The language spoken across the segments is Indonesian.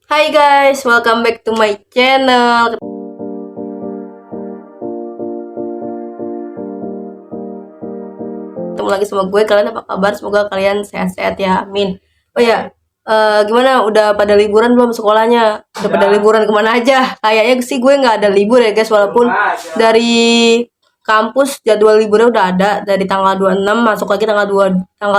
Hai guys, welcome back to my channel. Ketemu lagi sama gue. Kalian apa kabar? Semoga kalian sehat-sehat ya. Amin. Oh ya, gimana? Udah pada liburan belum sekolahnya? Udah pada liburan kemana aja? Kayaknya sih gue nggak ada libur ya guys. Walaupun dari kampus jadwal liburnya udah ada dari tanggal 26 masuk lagi tanggal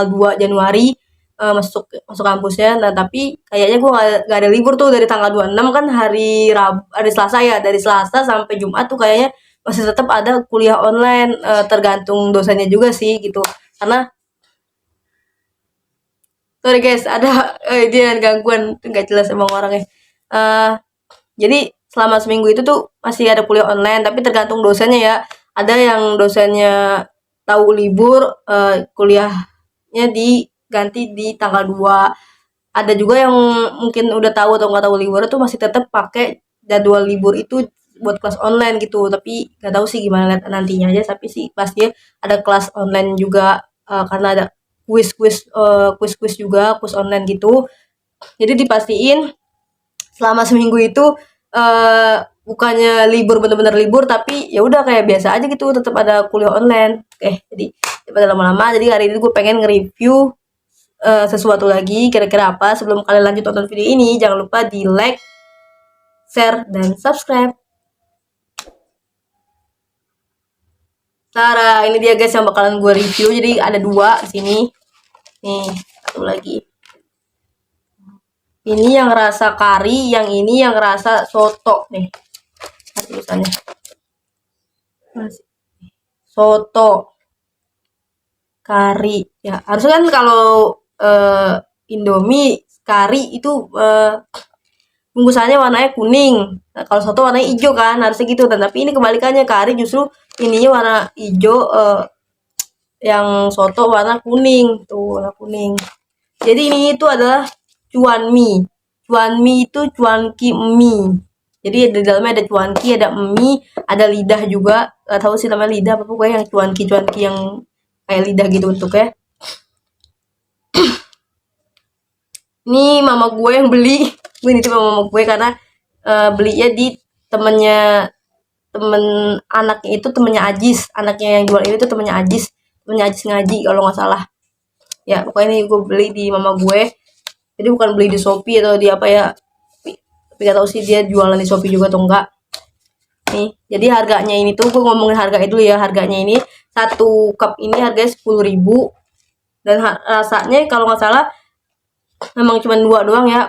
2 Januari, masuk masuk kampusnya. Nah tapi kayaknya gue nggak ada libur tuh dari tanggal 26 kan hari Selasa ya, dari Selasa sampai Jumat tuh kayaknya masih tetap ada kuliah online, tergantung dosennya juga sih gitu. Karena sorry guys, ada dia gangguan nggak jelas emang orangnya. Eh jadi selama seminggu itu tuh masih ada kuliah online, tapi tergantung dosennya ya. Ada yang dosennya tahu libur, kuliahnya diganti di tanggal 2. Ada juga yang mungkin udah tahu atau nggak tahu libur itu masih tetap pakai jadwal libur itu buat kelas online gitu. Tapi nggak tahu sih gimana nantinya aja. Tapi sih pasti ada kelas online juga, karena ada kuis juga, kuis online gitu. Jadi dipastiin selama seminggu itu bukannya libur bener-bener libur, tapi ya udah kayak biasa aja gitu, tetap ada kuliah online. Oke, jadi daripada lama-lama, jadi hari ini gue pengen nge-review sesuatu lagi. Kira-kira apa? Sebelum kalian lanjut tonton video ini, jangan lupa di like, share, dan subscribe. Tara, ini dia guys yang bakalan gue review. Jadi ada dua di sini. Nih, satu lagi. Ini yang rasa kari, yang ini yang rasa soto nih. Tulisannya. Soto kari. Ya, harusnya kan kalau Indomie kari itu bungkusannya warnanya kuning. Nah, kalau soto warnanya hijau kan, harusnya gitu. Dan tapi ini kebalikannya, kari justru ininya warna hijau, yang soto warna kuning. Tuh, warna kuning. Jadi ini itu adalah cuan mie. Cuan mie itu cuanki mie. Jadi di dalamnya ada cuanki, ada mie, ada lidah juga. Gak tahu sih namanya lidah apa, pokoknya yang cuanki yang kayak lidah gitu bentuknya. Ini mama gue yang beli. Gue ini tuh mama gue karena belinya di temennya, temen anaknya itu temennya Ajis. Anaknya yang jual ini tuh temennya Ajis. Temennya Ajis ngaji kalau nggak salah. Ya pokoknya ini gue beli di mama gue. Jadi bukan beli di Shopee atau di apa ya. Tapi gak tahu sih dia jualan di Shopee juga atau enggak. Nih, jadi harganya ini tuh gue ngomongin harganya dulu ya. Harganya ini satu cup ini harganya 10.000, dan rasanya kalau nggak salah memang cuma dua doang ya,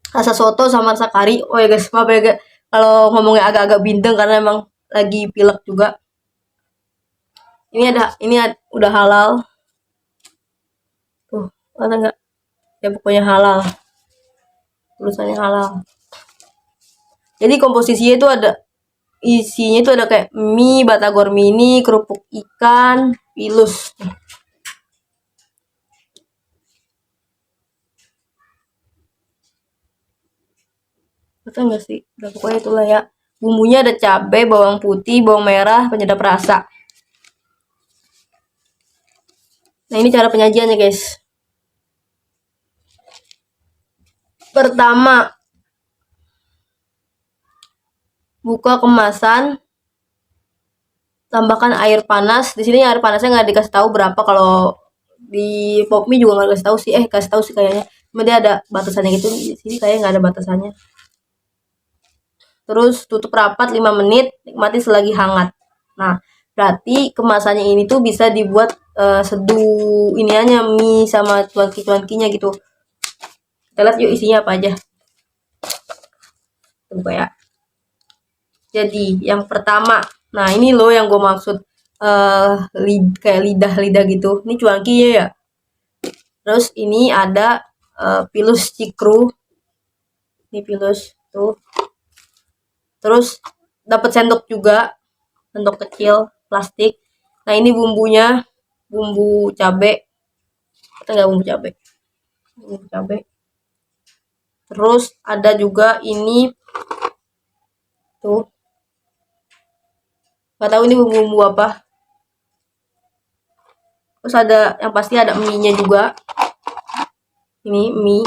rasa soto sama rasa kari. Oh ya guys, maaf ya guys kalau ngomongnya agak-agak bindeng karena emang lagi pilek juga. Ini udah halal tuh, ada nggak ya, pokoknya halal, tulisannya halal. Jadi komposisinya itu ada, isinya itu ada kayak mie, batagor mini, kerupuk ikan, pilus. Betul nggak sih? Udah pokoknya itulah ya. Bumbunya ada cabai, bawang putih, bawang merah, penyedap rasa. Nah ini cara penyajiannya guys. Pertama, buka kemasan, tambahkan air panas. Di sini air panasnya nggak dikasih tahu berapa. Kalau di Popmi juga nggak kasih tahu sih. Kasih tahu sih kayaknya. Cuma dia ada batasannya gitu. Di sini kayaknya nggak ada batasannya. Terus tutup rapat 5 menit, nikmati selagi hangat. Nah, berarti kemasannya ini tuh bisa dibuat seduh iniannya mie sama cuanki-cuankinya gitu. Kita lihat yuk isinya apa aja. Tunggu ya. Jadi yang pertama, nah ini loh yang gue maksud, kayak lidah-lidah gitu. Ini cuankinya ya. Terus ini ada pilus cikru. Ini pilus tuh. Terus dapat sendok juga, sendok kecil plastik. Nah ini bumbunya, bumbu cabe. Kita nggak bumbu cabe. Bumbu cabe. Terus ada juga ini tuh. Gak tahu ini bumbu-bumbu apa. Terus ada yang pasti ada mie-nya juga. Ini mie.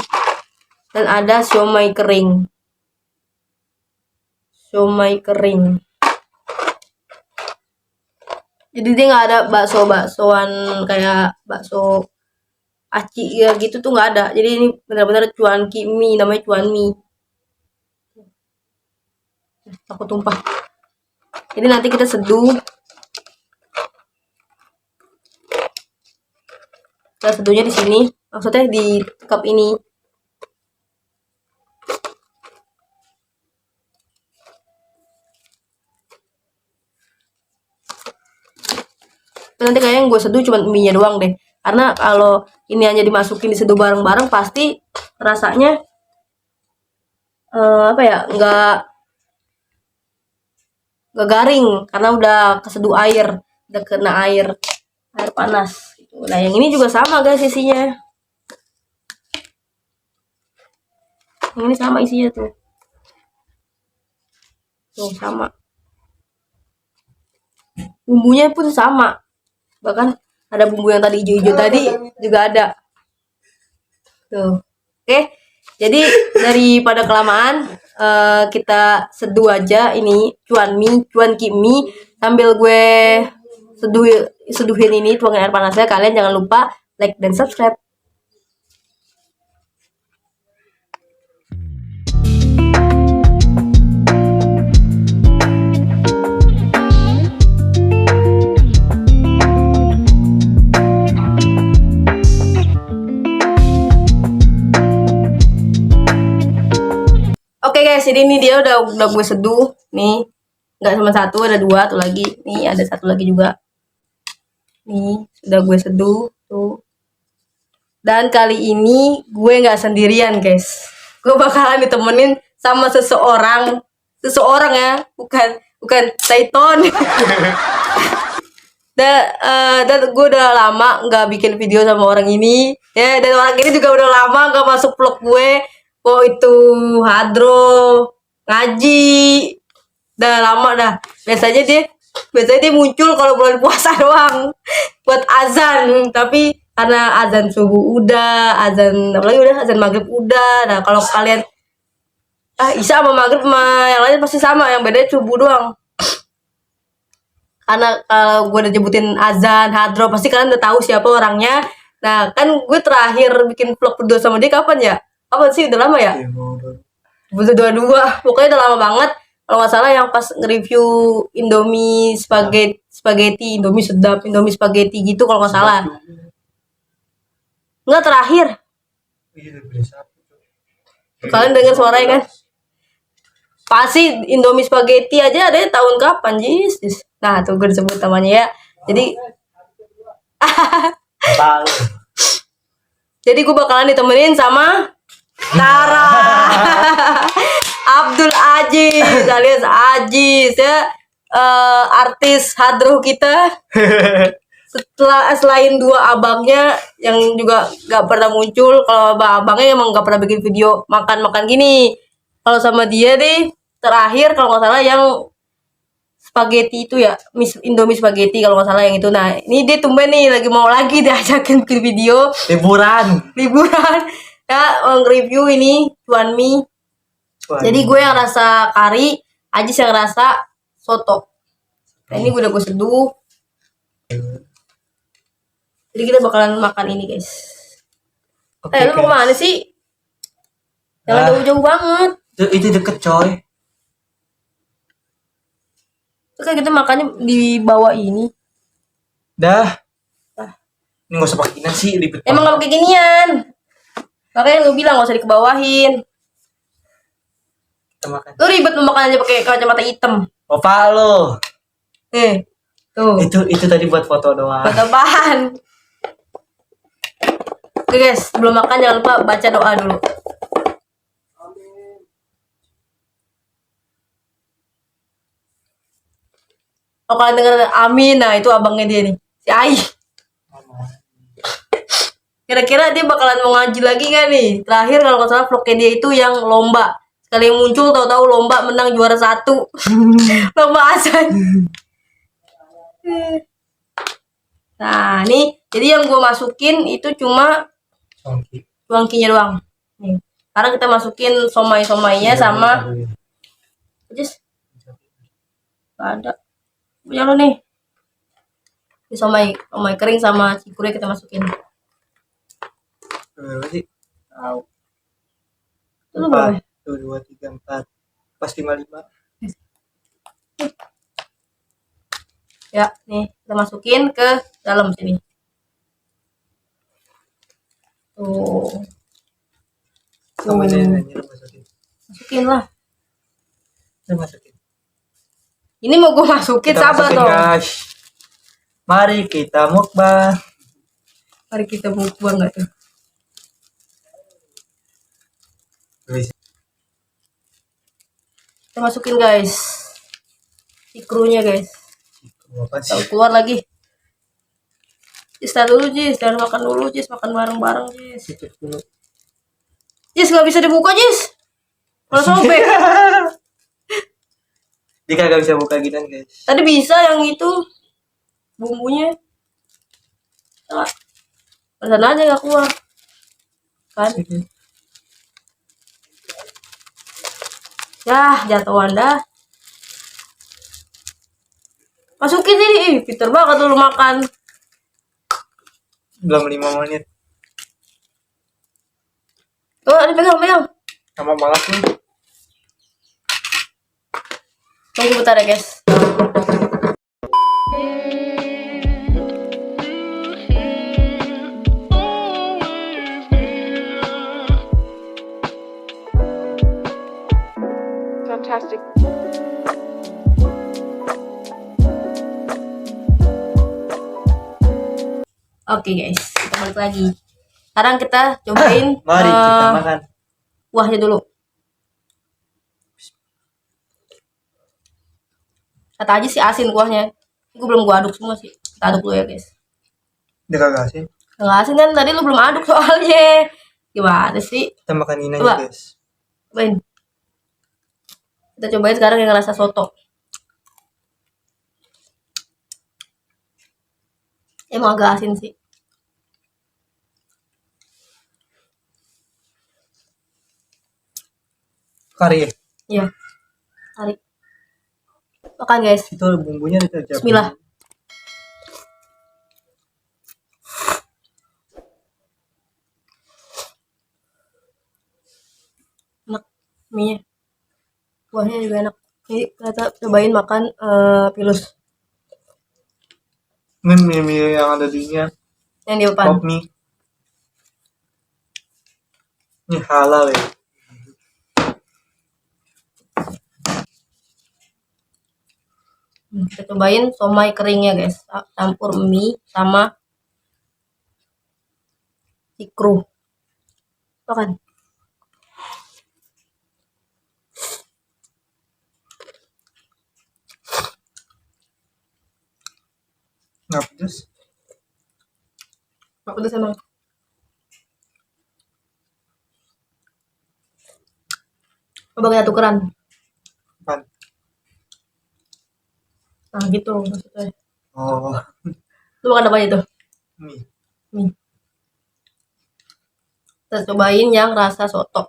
Dan ada siomay kering. Siomay kering. Jadi dia nggak ada baksoan kayak bakso aci ya gitu tuh nggak ada. Jadi ini benar-benar cuanki mie, namanya cuan mie. Aku tumpah. Jadi nanti kita seduh. Kita seduhnya di sini. Maksudnya di cup ini. Nanti kayaknya gue seduh cuma mie nya doang deh, karena kalau ini hanya dimasukin diseduh bareng-bareng pasti rasanya apa ya, nggak garing karena udah keseduh air, udah kena air panas gitu. Nah yang ini juga sama guys isinya, yang ini sama isinya tuh sama, bumbunya pun sama, bahkan ada bumbu yang tadi hijau-hijau tadi juga ada tuh. Oke, jadi daripada kelamaan kita seduh aja ini cuan ki mie sambil gue seduhin ini, tuangin air panasnya. Kalian jangan lupa like dan subscribe. Oke guys, jadi ini dia udah gue seduh nih, nggak cuma satu, ada dua tuh lagi nih, ada satu lagi juga nih sudah gue seduh tuh. Dan kali ini gue nggak sendirian guys, gue bakalan ditemenin sama seseorang ya, bukan Titan. Dan gue udah lama nggak bikin video sama orang ini ya, dan orang ini juga udah lama nggak masuk vlog gue. Oh itu Hadro ngaji, udah lama dah. Biasanya dia muncul kalau bulan puasa doang buat azan, tapi karena azan subuh udah, apalagi udah azan maghrib udah. Nah kalau kalian Isya sama maghrib sama yang lain pasti sama, yang bedanya subuh doang. Karena kalau gue udah nyebutin azan Hadro pasti kalian udah tahu siapa orangnya. Nah kan gue terakhir bikin vlog berdua sama dia kapan ya? Kapan sih, udah lama ya? Dua, pokoknya udah lama banget. Kalau nggak salah yang pas nge-review Indomie spaghetti, Indomie sedap, Indomie spaghetti gitu kalau nggak salah. Nggak, terakhir. Kalian dengar suaranya kan? Pasti Indomie spaghetti aja ada tahun kapan, Jis? Nah, tuh gue disebut namanya ya. Jadi jadi gue bakalan ditemenin sama Tara. Abdul Aziz alias Aziz ya, artis Hadroh kita. Selain dua abangnya yang juga gak pernah muncul, kalau abangnya emang gak pernah bikin video makan-makan gini. Kalau sama dia deh terakhir kalau nggak salah yang spaghetti itu ya, Indomie spaghetti kalau nggak salah yang itu. Nah ini dia tumben nih lagi diajakin bikin video liburan ya, nge-review ini cuan mie. Jadi gue yang rasa kari, Ajis yang rasa soto. Nah ini udah gue seduh. Jadi kita bakalan makan ini guys. Lu mau kemana sih? Jangan jauh-jauh banget. Itu deket coy. Terus kan kita makannya di bawah ini. Dah. Ini gak usah pakai nasi, ribet. Emang gak pakai ginian. Makanya lu bilang gak usah dikebawahin. Kita makan. Lu ribet lu makan aja pakai kacamata hitam. Opa lo. Tuh. Itu tadi buat foto doang. Buat apaan? Oke guys, sebelum makan jangan lupa baca doa dulu. Kalau kalian denger amin, nah itu abangnya dia nih, si Ai. Kira-kira dia bakalan mau ngaji lagi gak nih? Terakhir kalau nggak salah vlognya dia itu yang lomba. Sekali yang muncul tahu-tahu lomba menang juara 1. Lomba azan. Nah nih, jadi yang gue masukin itu cuma cuangkinya doang. Nih, Sekarang kita masukin somainya sama Jis. Gak ada. Punya lo nih. Ini somai kering sama cikure kita masukin. Berapa sih? Tahu. Itu berapa? 1, 2, 3, 4. Pas 55. Ya, nih kita masukin ke dalam sini. Tuh. Sama ini masukin. Masukin lah. Masukin. Ini mau gue masukin, Kita sabar masukin, dong. guys. Mari kita mukbang. Mari kita mukbang nggak tuh? Kita masukin guys. Cikrunya guys. Apa Tahu sih? keluar lagi. Jis, tahan dulu Jis, jangan makan dulu Jis, makan bareng-bareng Jis. Cicip dulu. Jis nggak bisa dibuka Jis. Kalau sobek. Dia kagak bisa buka gini guys. Tadi bisa yang itu bumbunya. Salah. Pesan aja nggak keluar. Kan? Yah, jatuhan dah. Masukin ini, pinter banget dulu makan. Belum 5 menit. Tuh, ini pegang. Sama banget nih. Tunggu bentar ya guys. Fantastic. Oke guys, kita balik lagi. Sekarang kita cobain Mari kita makan. kuahnya dulu. Kata aja sih asin kuahnya. Gue belum gua aduk semua sih. Kita aduk dulu ya guys. Dia kagak asin. Nggak asin kan tadi lu belum aduk soalnya. Gimana sih? Kita makan ini Coba. aja guys. Cobain. Kita cobain sekarang yang rasa soto. Emang agak asin sih. Kari ya? Iya. Mari. Makan guys. Itu bumbunya itu aja. Bismillah. Enak mie-nya. Kuahnya juga enak. Ini kita cobain makan pilus. Ini mie yang ada di nya. Yang di depan. Pop mie. Ini halal ya. Kita cobain somai keringnya guys. Campur mie sama cikru. Makan. Nggak pedes. Nggak pedes emang. Coba kita tukeran. Apaan? Nah gitu maksudnya. Oh, Lu makan apa itu? mie. Mie. Kita cobain yang rasa soto.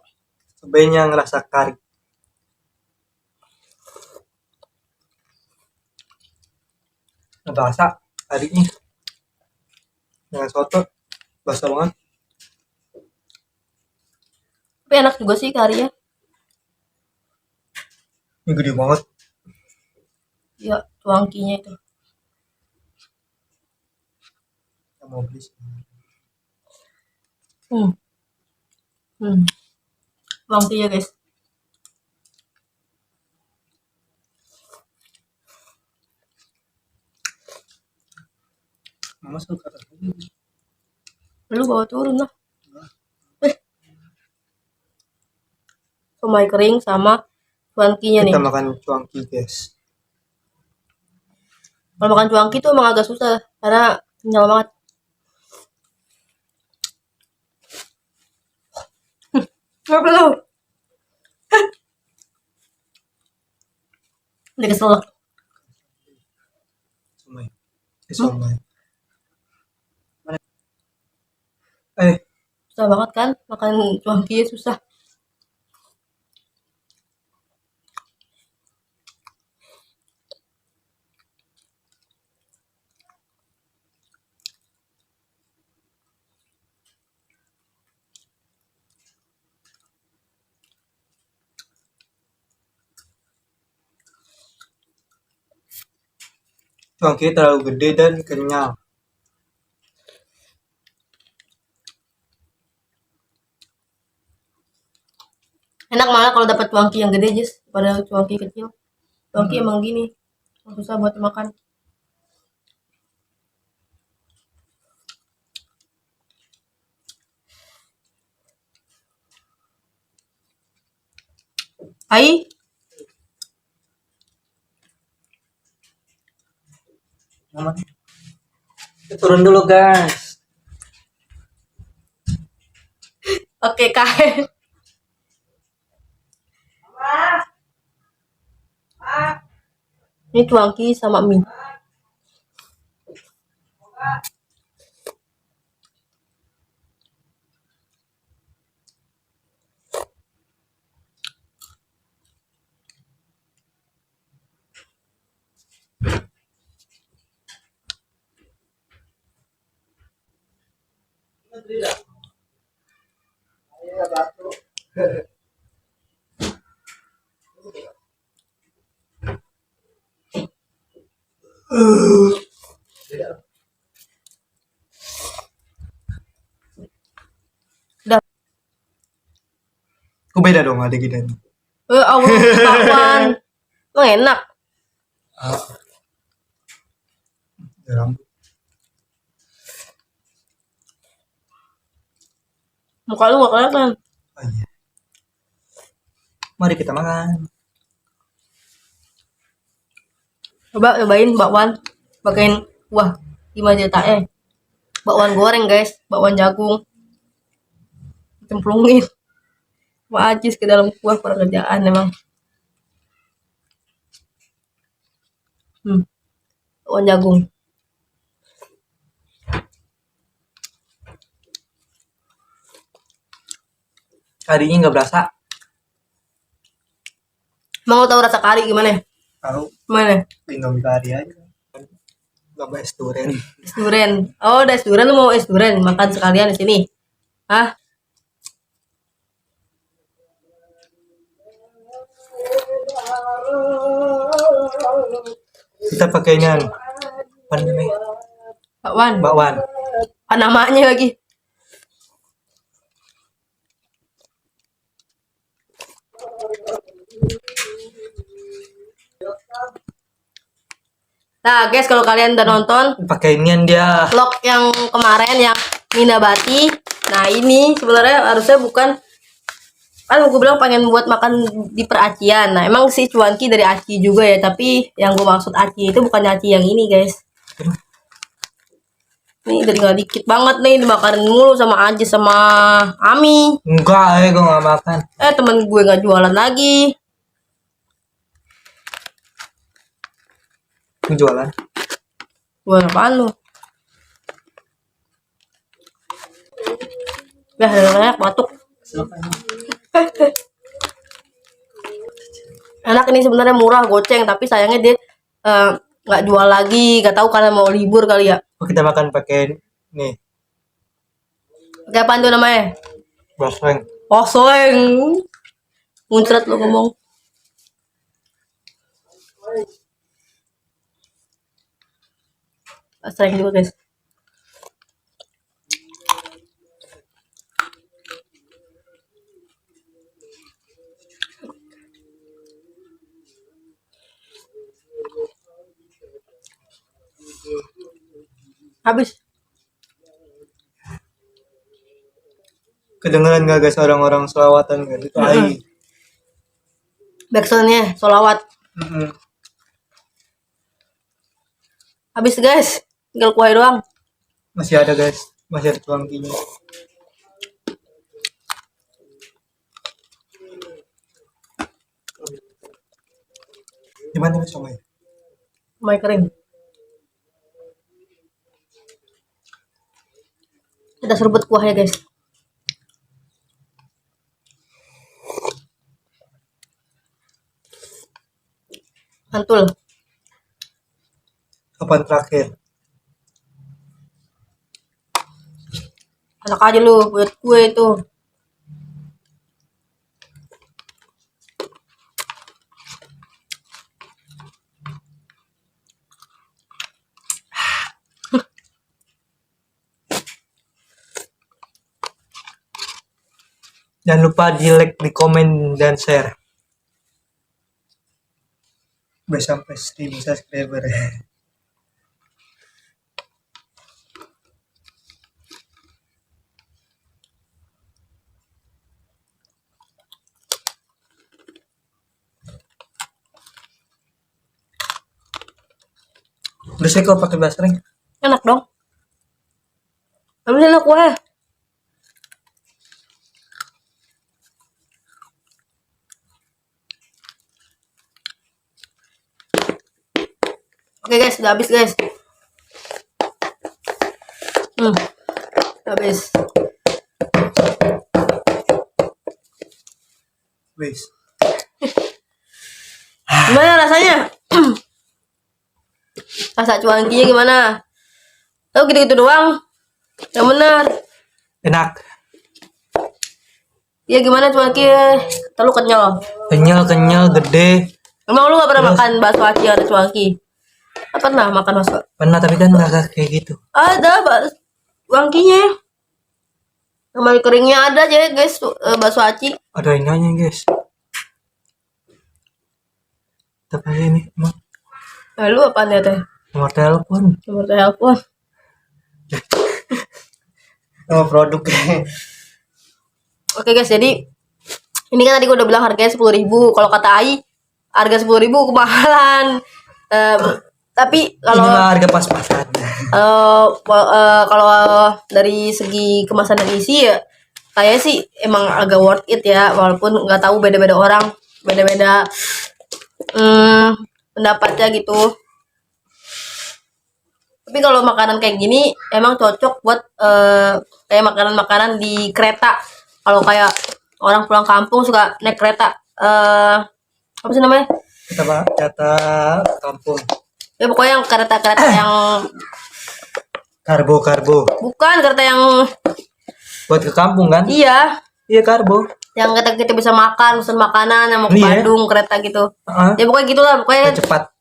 Cobain yang rasa kari. Basah karinya. Dengan soto basah banget. Tapi enak juga sih karinya. Ini gede banget. Ya, cuangkinya itu. Kita mau beli. Cuangkinya guys. Mama suka rasanya. Lu bawa turun lah. Somai kering sama cuangkinya nih. Kita makan cuangki guys. Kalau makan cuangki tuh emang agak susah karena kenyal banget. Kenapa lu? Udah keselak. Somai. Somai. Susah banget kan makan cuangki susah. Cuanki terlalu gede dan kenyal. Enak malah kalau dapat cuanki yang gede Jis pada cuanki kecil. Cuanki emang gini, susah buat makan. Hai, Aman. Turun dulu guys. oke kak. Ini cuanki sama mie. Udah. Kok beda dong ada gini. Allah bakwan. Emang enak. Rambut. Muka lu gak kelihatan. Oh iya. Mari kita makan. Coba cobain bakwan. Pakain kuah 5 juta bakwan goreng guys, bakwan jagung. Cemplungin. Wajis ke dalam kuah kerjaan emang. Bakwan jagung. Karinya nggak berasa. Mau tahu rasa kari gimana? Tahu. Gimana? Indomie kari aja. Lama es durian. Es durian. Oh, udah es durian, lu mau es durian makan sekalian di sini. Hah? Kita pakainya apa namanya? Bakwan. Bakwan. Apa namanya lagi? Nah, guys, kalau kalian udah nonton Pakainya dia. vlog yang kemarin yang Minabati, nah ini sebenarnya harusnya bukan, kan gue bilang pengen buat makan di peracian. Nah, emang si cuanki dari aci juga ya, tapi yang gue maksud aci itu bukan aci yang ini, guys. Ini dari nggak dikit banget nih, dimakarin mulu sama Aji sama Ami. Enggak, gue nggak makan. Temen gue nggak jualan lagi. Gue jualan. Jualan apaan lu? Ya, banyak batuk. Enak ini sebenarnya murah, goceng, tapi sayangnya dia nggak jual lagi, nggak tahu karena mau libur kali ya. Oh, kita makan pakai nih Kayak apaan tuh namanya? basreng. Oseng. Muncrat lu ngomong. Sering juga guys. Habis. Kedengeran gak guys orang-orang selawatan guys itu ai. Backsoundnya solawat. Habis guys. Tinggal kuah doang. Masih ada guys, masih ada cuankinya. Gimana nih somai? Somai kering. Kita serbet kuahnya guys. Mantul. Kapan terakhir? Enak aja lu buat kue itu. Jangan lupa di like, di komen, dan share. Udah sampai 1000 subscriber. Udah sih kok pakai basreng. Enak dong. Habis enak kue. Oke guys, udah habis guys. Habis. Wis. Gimana rasanya? Rasa cuankinya gimana? Oh gitu-gitu doang. Yang benar. Enak. Ya gimana cuanki? Terlalu kenyal. Kenyal, gede. Emang lu gak pernah makan bakso aci atau cuanki? Apa pernah makan bakso? Pernah tapi kan nggak kayak gitu. Ada cuankinya. Sama keringnya ada aja guys, bakso aci. Ada ininya guys. Tapi ini emang Lu apaan ya teh? nomor telepon. Nomor telepon. Nomor produk. Oke guys, jadi ini kan tadi gue udah bilang harganya 10.000. Kalau kata Ai, harga 10.000 kemahalan. Tapi Ini kalau mah harga pas-pasan. kalau dari segi kemasan dan isi ya kayak sih emang agak worth it ya, walaupun nggak tahu beda-beda orang, beda-beda pendapatnya gitu. Tapi kalau makanan kayak gini emang cocok buat kayak makanan-makanan di kereta. Kalau kayak orang pulang kampung suka naik kereta, apa sih namanya? Kata kampung. Ya pokoknya yang kereta-kereta yang Karbo. bukan kereta yang Buat ke kampung kan? iya, Iya karbo. yang kita bisa makan, pesan makanan yang mau ke Iya. Bandung kereta gitu. Heeh. Ya pokoknya gitulah, pokoknya Cepat.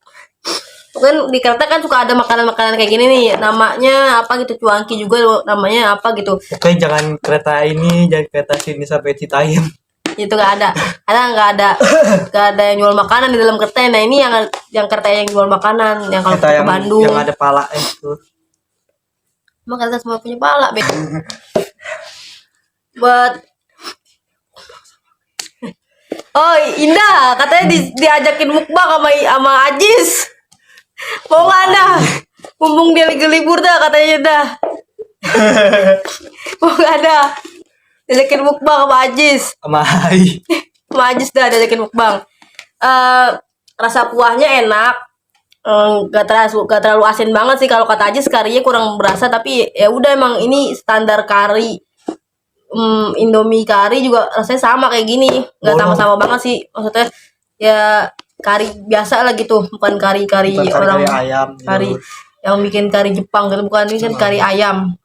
di kereta kan suka ada makanan-makanan kayak gini nih, namanya apa gitu, cuanki juga namanya apa gitu. Oke, jangan kereta ini, jangan kereta sini sampai Citayam. Itu nggak ada nggak ada yang jual makanan di dalam kereta. Nah ini yang kereta yang jual makanan yang kalau Kereta ke yang Bandung. yang ada pala itu. Emang kereta semua punya pala be. Buat oh Indah katanya diajakin mukbang sama Ajis. Mau nggak Anda? Mumpung dia lagi libur dah katanya dah. Mau nggak ada? Diajakin mukbang sama Ajis. Sama Hai. Sama Ajis dah diajakin mukbang. Rasa kuahnya enak. Gak terlalu asin banget sih, kalau kata Ajis karinya kurang berasa, tapi ya udah emang ini standar kari. Indomie kari juga rasanya sama kayak gini, nggak Bolong. sama-sama banget sih, maksudnya ya kari biasa lah gitu, bukan kari Bukan orang kari ayam gitu. kari yang bikin kari Jepang gitu, bukan, ini kan kari ayam.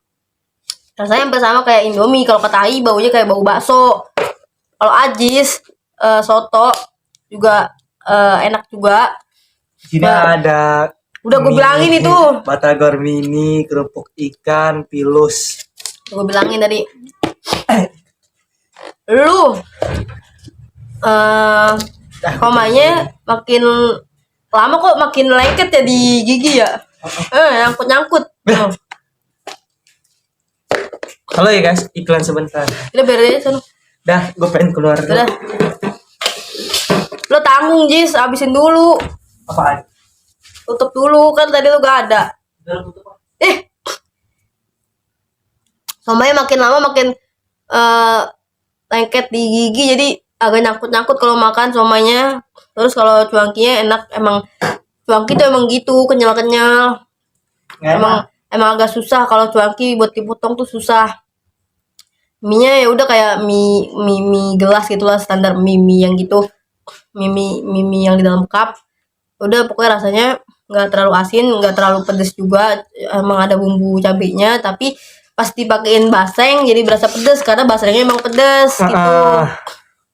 Rasanya hampir sama kayak Indomie. Kalau kata Ai baunya kayak bau bakso. Kalau Ajis soto juga enak juga. Sini ada Udah gue bilangin itu. Batagor mini, kerupuk ikan, pilus. Gue bilangin tadi. Lu komanya makin lama kok makin lengket ya di gigi ya. Nyangkut. Halo ya guys, iklan sebentar. Udah beres sana. Dah, gue pengen keluar dulu. Udah. Lo tanggung Jis, habisin dulu. Apaan? Tutup dulu kan tadi lu gak ada. Somanya makin lama makin lengket di gigi, jadi agak nyangkut-nyangkut kalau makan somanya. Terus kalau cuankinya enak, emang cuanki tuh emang gitu, kenyal-kenyal. Emang agak susah kalau cuanki buat dipotong tuh susah. Mie-nya ya udah kayak mie gelas gitulah, standar mie yang gitu. Mie yang di dalam cup. Udah pokoknya rasanya nggak terlalu asin, nggak terlalu pedes juga. Emang ada bumbu cabenya, tapi pas dipakein baseng jadi berasa pedes karena basengnya emang pedes gitu.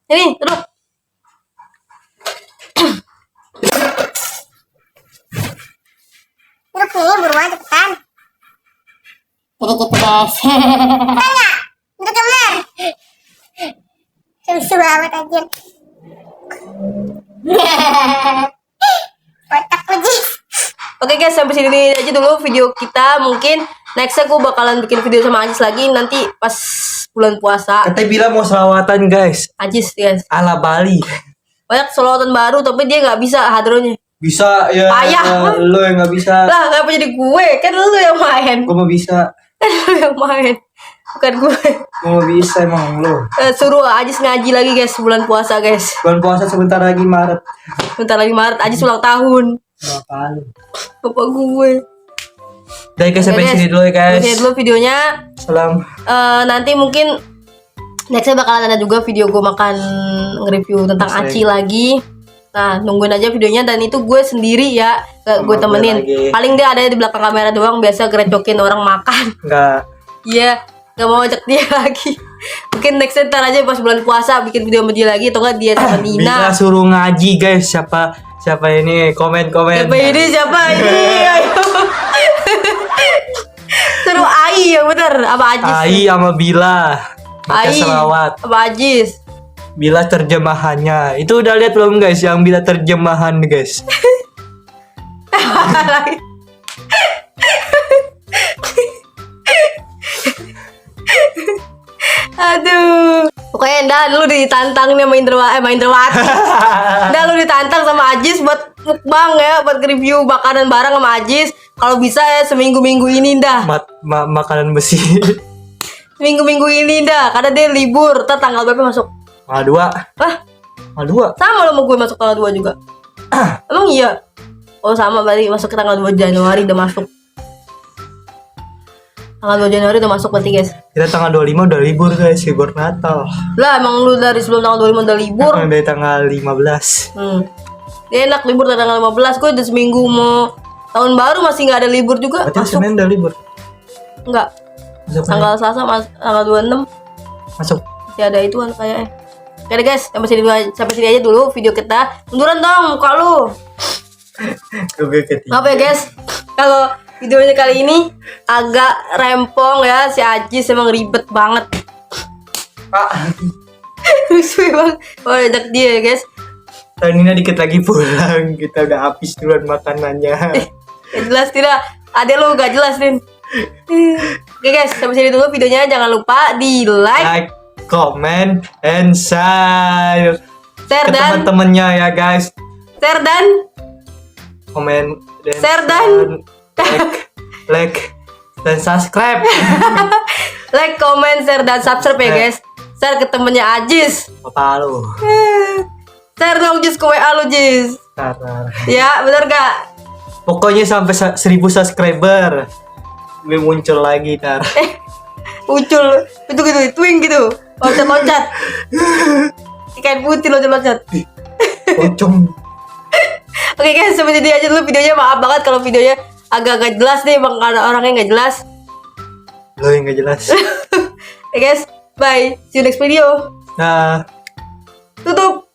Ini duduk. Duduk nih, buruan cepetan. Jadi gitu guys. Tanya, duduk yang bener. amat anjir. Otak lu Jis. Oke guys, sampai sini aja dulu video kita. Mungkin nextnya gue bakalan bikin video sama Ajis lagi nanti pas bulan puasa. Katanya bilang mau selawatan guys. Ajis guys, Ala Bali. banyak selawatan baru tapi dia nggak bisa hadronya. Bisa ya. Payah. Lo yang nggak bisa. Lah kenapa jadi gue? Kan lu yang main. Gue mau bisa. Kan lu yang main, bukan gue. Gue mau bisa emang lo. Suruh Ajis ngaji lagi guys bulan puasa guys. Bulan puasa sebentar lagi Maret. Bentar lagi Maret, Ajis ulang tahun. Apaan? Bapak gue. Dari guys sampai Oke, sini dulu ya guys. Oke dulu videonya. Salam. Nanti mungkin nextnya bakalan ada juga video gue makan nge-review tentang Asik. aci lagi. Nah nungguin aja videonya dan itu gue sendiri ya, gue Sama temenin. gue lagi. Paling dia ada di belakang kamera doang, biasa gerecokin orang makan. Enggak. Iya, gak mau ajak dia lagi. Mungkin nextnya ntar aja pas bulan puasa bikin video sama dia lagi atau enggak dia sama Bisa Nina. suruh ngaji guys. Siapa ini komen. Siapa ini? Siapa ini? Ayo. Suruh Ai yang bener apa Ajis? Ai sama Bila. Baca Ai selawat. apa Ajis? Bila terjemahannya. Itu udah lihat belum guys yang Bila terjemahan guys? Aduh. Pokoknya dah lu ditantang nih sama Indrawati. Dah lu ditantang sama Ajis buat mukbang ya, buat review makanan bareng sama Ajis. Kalau bisa ya seminggu-minggu ini dah. Makanan besi. Seminggu-minggu ini dah, karena dia libur. Ntar tanggal berapa masuk? Tanggal 2. Hah? Tanggal 2. Sama lo sama gue masuk tanggal 2 juga. Emang iya? Oh sama berarti masuk ke tanggal 2 Januari udah masuk. Tanggal 2 Januari udah masuk berarti guys. Kita tanggal 25 udah libur guys, libur Natal. Lah emang lu dari sebelum tanggal 25 udah libur? Dari tanggal 15. Dia enak libur dari tanggal 15. Gue udah seminggu mau tahun baru masih nggak ada libur juga. Berarti Masuk. Senin udah libur. Enggak. Masuk Tanggal Selasa tanggal 26 masuk. masih ada ituan kayaknya. Oke deh guys, sampai sini aja dulu video kita. Munduran dong muka lu. Maaf ya guys, kalau videonya kali ini agak rempong ya, si Ajis emang ribet banget. Rusuh banget. Oh ajak dia ya guys. Nina dikit lagi pulang, kita udah habis duluan makanannya. Gak jelas tidak. Ada lu gak jelas Rin. Oke guys, sampai sini dulu videonya. Jangan lupa di like, comment, and share share ke dan teman-temannya ya guys. share dan Komen dan Share dan like dan subscribe. like, comment, share dan subscribe ya guys. Share ke temennya Ajis. Apa lu? Share dong Jis ke WA lu Jis. Tar. Ya bener gak? Pokoknya sampai 1000 subscriber gue muncul lagi tar. Muncul itu gitu, twing gitu, loncat-loncat. Ikan putih loncat-loncat. Pocong. Oke guys, sampai sini aja dulu videonya. Maaf banget kalau videonya agak-agak jelas nih, emang ada orangnya nggak jelas. Lo yang gak jelas. Oke guys, bye. See you next video. Nah. Tutup.